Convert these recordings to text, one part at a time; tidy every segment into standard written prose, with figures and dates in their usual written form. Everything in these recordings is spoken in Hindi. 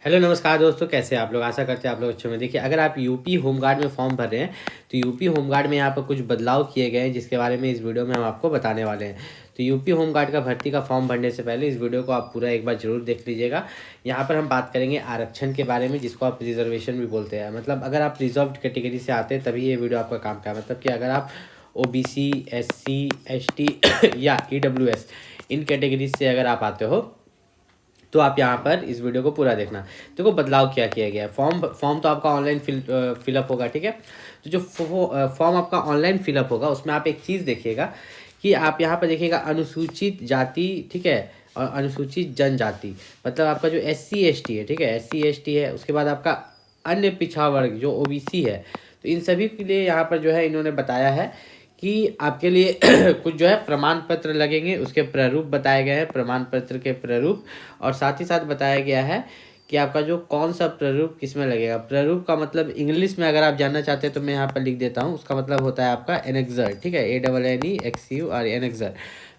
हेलो नमस्कार दोस्तों, कैसे हैं आप लोग। आशा करते हैं आप लोग अच्छे में। देखिए, अगर आप यूपी होमगार्ड में फॉर्म भर रहे हैं तो यूपी होमगार्ड में यहाँ पर कुछ बदलाव किए गए हैं, जिसके बारे में इस वीडियो में हम आपको बताने वाले हैं। तो यूपी होमगार्ड का भर्ती का फॉर्म भरने से पहले इस वीडियो को आप पूरा एक बार जरूर देख लीजिएगा। यहाँ पर हम बात करेंगे आरक्षण के बारे में, जिसको आप रिजर्वेशन भी बोलते हैं। मतलब अगर आप रिजर्व कैटेगरी से आते हैं तभी ये वीडियो आपका काम का है। मतलब कि अगर आप ओबीसी, एससी, एसटी या ईडब्ल्यूएस इन कैटेगरी से अगर आप आते हो तो आप यहाँ पर इस वीडियो को पूरा देखना। देखो, बदलाव क्या किया गया है। फॉर्म तो आपका ऑनलाइन फिलअप होगा, ठीक है। तो जो फॉर्म आपका ऑनलाइन फिलअप होगा उसमें आप एक चीज़ देखिएगा कि आप यहाँ पर देखिएगा अनुसूचित जाति, ठीक है, और अनुसूचित जनजाति। मतलब आपका जो SC ST है, ठीक है, SC ST है। उसके बाद आपका अन्य पिछड़ा वर्ग जो OBC है। तो इन सभी के लिए यहाँ पर जो है इन्होंने बताया है कि आपके लिए कुछ जो है प्रमाण पत्र लगेंगे। उसके प्रारूप बताए गए हैं, प्रमाण पत्र के प्रारूप। और साथ ही साथ बताया गया है कि आपका जो कौन सा प्रारूप किस में लगेगा। प्रारूप का मतलब इंग्लिश में अगर आप जानना चाहते हैं तो मैं यहाँ पर लिख देता हूँ। उसका मतलब होता है आपका एनेक्सर, ठीक है, ANNEXUR, एनेक्सर।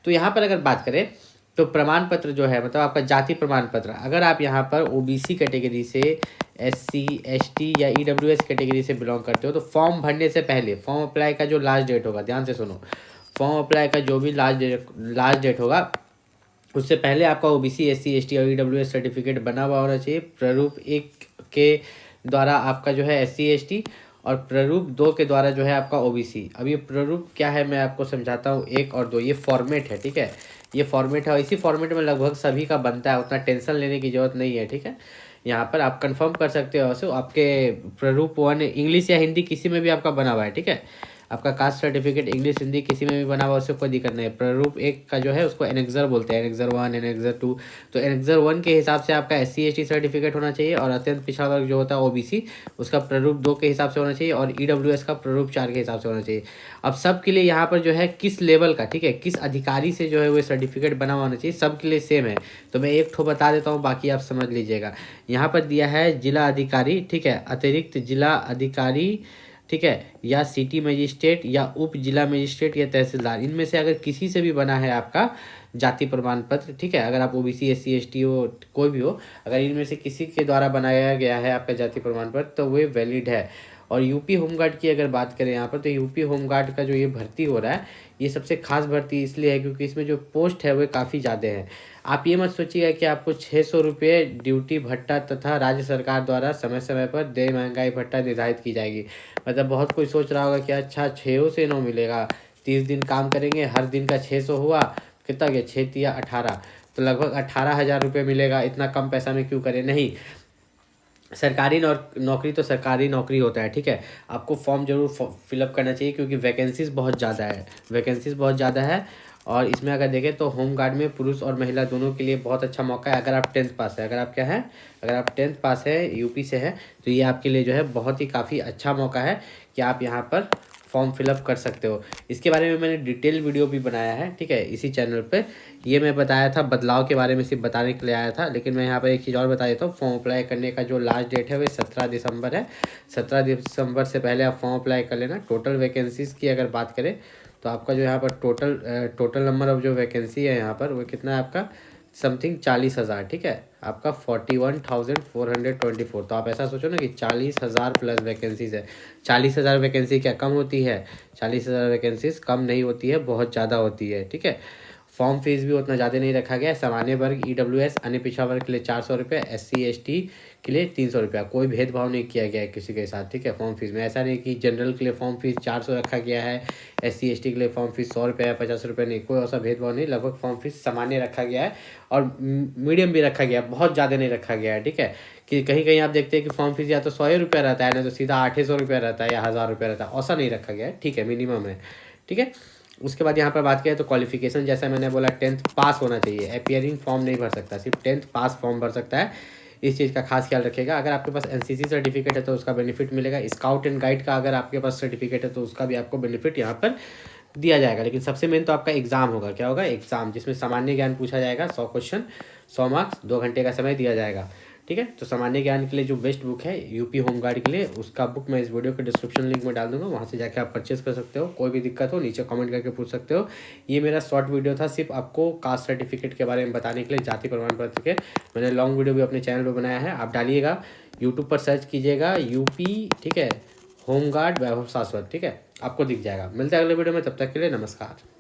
तो यहाँ पर अगर बात करें तो प्रमाण पत्र जो है, मतलब आपका जाति प्रमाण पत्र, अगर आप यहाँ पर OBC कैटेगरी से, SC ST या EWS कैटेगरी से बिलोंग करते हो तो फॉर्म भरने से पहले फॉर्म अप्लाई का जो लास्ट डेट होगा, ध्यान से सुनो, फॉर्म अप्लाई का जो भी लास्ट डेट होगा उससे पहले आपका OBC, SC ST और EWS सर्टिफिकेट बना हुआ होना चाहिए। प्रारूप 1 के द्वारा आपका जो है SC ST और प्रारूप 2 के द्वारा जो है आपका OBC। अब ये प्रारूप क्या है मैं आपको समझाता हूँ। 1 और 2 ये फॉर्मेट है, ठीक है, ये फॉर्मेट है और इसी फॉर्मेट में लगभग सभी का बनता है। उतना टेंशन लेने की जरूरत नहीं है, ठीक है। यहाँ पर आप कंफर्म कर सकते हो। वैसे आपके प्रारूप 1 इंग्लिश या हिंदी किसी में भी आपका बना हुआ है, ठीक है। आपका कास्ट सर्टिफिकेट इंग्लिश हिंदी किसी में भी बना हुआ, उससे कोई दिक्कत नहीं है। प्रारूप 1 का जो है उसको एनेक्सर बोलते हैं, एनेक्सर 1, एनेक्सर 2। तो एनेक्सर 1 के हिसाब से आपका SC ST सर्टिफिकेट होना चाहिए और अत्यंत पिछड़ा वर्ग जो होता है OBC उसका प्रारूप 2 के हिसाब से होना चाहिए और EWS का प्रारूप 4 के हिसाब से होना चाहिए। अब सब के लिए यहाँ पर जो है किस लेवल का, ठीक है, किस अधिकारी से जो है वो सर्टिफिकेट बना हुआ होना चाहिए, सबके लिए सेम है। तो मैं एक ठो बता देता हूँ, बाकी आप समझ लीजिएगा। यहाँ पर दिया है जिला अधिकारी, ठीक है, अतिरिक्त जिला अधिकारी, ठीक है, या सिटी मजिस्ट्रेट या उप जिला मजिस्ट्रेट या तहसीलदार, इनमें से अगर किसी से भी बना है आपका जाति प्रमाण पत्र, ठीक है, अगर आप OBC SC ST हो, कोई भी हो, अगर इनमें से किसी के द्वारा बनाया गया है आपका जाति प्रमाण पत्र तो वो वैलिड है। और यूपी होमगार्ड की अगर बात करें यहाँ पर तो यूपी होमगार्ड का जो ये भर्ती हो रहा है ये सबसे खास भर्ती इसलिए है क्योंकि इसमें जो पोस्ट है वो काफ़ी ज़्यादा है। आप ये मत सोचिएगा कि आपको 600 रुपये ड्यूटी भत्ता तथा राज्य सरकार द्वारा समय समय पर देय महंगाई भत्ता निर्धारित की जाएगी। मतलब बहुत कोई सोच रहा होगा कि अच्छा 6 से 9 मिलेगा, 30 दिन काम करेंगे, हर दिन का 600 हुआ, कितना गया, 6 या 18, तो लगभग 18,000 रुपये मिलेगा। इतना कम पैसा में क्यों करें। नहीं, सरकारी नौकरी तो सरकारी नौकरी होता है, ठीक है। आपको फॉर्म जरूर फिलअप करना चाहिए क्योंकि वैकेंसीज बहुत ज़्यादा है, वैकेंसीज बहुत ज़्यादा है। और इसमें अगर देखें तो होमगार्ड में पुरुष और महिला दोनों के लिए बहुत अच्छा मौका है। अगर आप 10th पास है, अगर आप क्या है, अगर आप 10th पास है, यूपी से है, तो ये आपके लिए जो है बहुत ही काफ़ी अच्छा मौका है कि आप यहाँ पर फॉर्म फिलअप कर सकते हो। इसके बारे में मैंने डिटेल वीडियो भी बनाया है, ठीक है, इसी चैनल पे। ये मैं बताया था बदलाव के बारे में सिर्फ बताने के लिए आया था, लेकिन मैं यहाँ पर एक चीज़ और बता देता हूँ। फॉर्म अप्लाई करने का जो लास्ट डेट है वो 17 दिसंबर है। 17 दिसंबर से पहले आप फॉर्म अप्लाई कर लेना। टोटल वैकेंसीज़ की अगर बात करें तो आपका जो यहाँ पर टोटल नंबर ऑफ जो वैकेंसी है यहाँ पर वो कितना है आपका, समथिंग 40,000, ठीक है, आपका 41,424। तो आप ऐसा सोचो ना कि 40,000 प्लस वैकेंसीज है। 40,000 वैकेंसी क्या कम होती है? 40,000 वैकेंसीज कम नहीं होती है, बहुत ज़्यादा होती है, ठीक है। फॉर्म फीस भी उतना ज़्यादा नहीं रखा गया है। सामान्य वर्ग EWS अन्य पिछड़ा वर्ग के लिए 400 रुपये, SC ST के लिए 300 रुपया। कोई भेदभाव नहीं किया गया है किसी के साथ, ठीक है। फॉर्म फीस में ऐसा नहीं कि जनरल के लिए फॉर्म फीस 400 रखा गया है, SC ST के लिए फॉर्म फीस 100 रुपये या 50 रुपये, नहीं, कोई ऐसा भेदभाव नहीं। लगभग फॉर्म फीस सामान्य रखा गया है और मीडियम भी रखा गया है, बहुत ज़्यादा नहीं रखा गया है, ठीक है। कि कहीं कहीं आप देखते हैं कि फॉर्म फीस या तो 100 रुपया रहता है ना तो सीधा 800 रुपया रहता है या 1000 रुपया रहता है, ऐसा नहीं रखा गया है, ठीक है, मिनिमम है, ठीक है। उसके बाद यहाँ पर बात करें तो क्वालिफिकेशन जैसा मैंने बोला 10th पास होना चाहिए। अपियरिंग फॉर्म नहीं भर सकता, सिर्फ 10th पास फॉर्म भर सकता है। इस चीज़ का खास ख्याल रखिएगा। अगर आपके पास NCC सर्टिफिकेट है तो उसका बेनिफिट मिलेगा। स्काउट एंड गाइड का अगर आपके पास सर्टिफिकेट है तो उसका भी आपको बेनिफिट यहाँ पर दिया जाएगा। लेकिन सबसे मेन तो आपका एग्जाम होगा। क्या होगा? एग्जाम, जिसमें सामान्य ज्ञान पूछा जाएगा, 100 क्वेश्चन, 100 मार्क्स, 2 घंटे का समय दिया जाएगा, ठीक है। तो सामान्य ज्ञान के लिए जो बेस्ट बुक है यूपी होमगार्ड के लिए, उसका बुक मैं इस वीडियो के डिस्क्रिप्शन लिंक में डाल दूंगा, वहाँ से जाके आप परचेस कर सकते हो। कोई भी दिक्कत हो नीचे कमेंट करके पूछ सकते हो। ये मेरा शॉर्ट वीडियो था सिर्फ आपको कास्ट सर्टिफिकेट के बारे में बताने के लिए, जाति प्रमाण पत्र के। मैंने लॉन्ग वीडियो भी अपने चैनल पर बनाया है, आप डालिएगा, यूट्यूब पर सर्च कीजिएगा यूपी, ठीक है, होमगार्ड वैभव शाश्वत, ठीक है, आपको दिख जाएगा। मिलते हैं अगले वीडियो में, तब तक के लिए नमस्कार।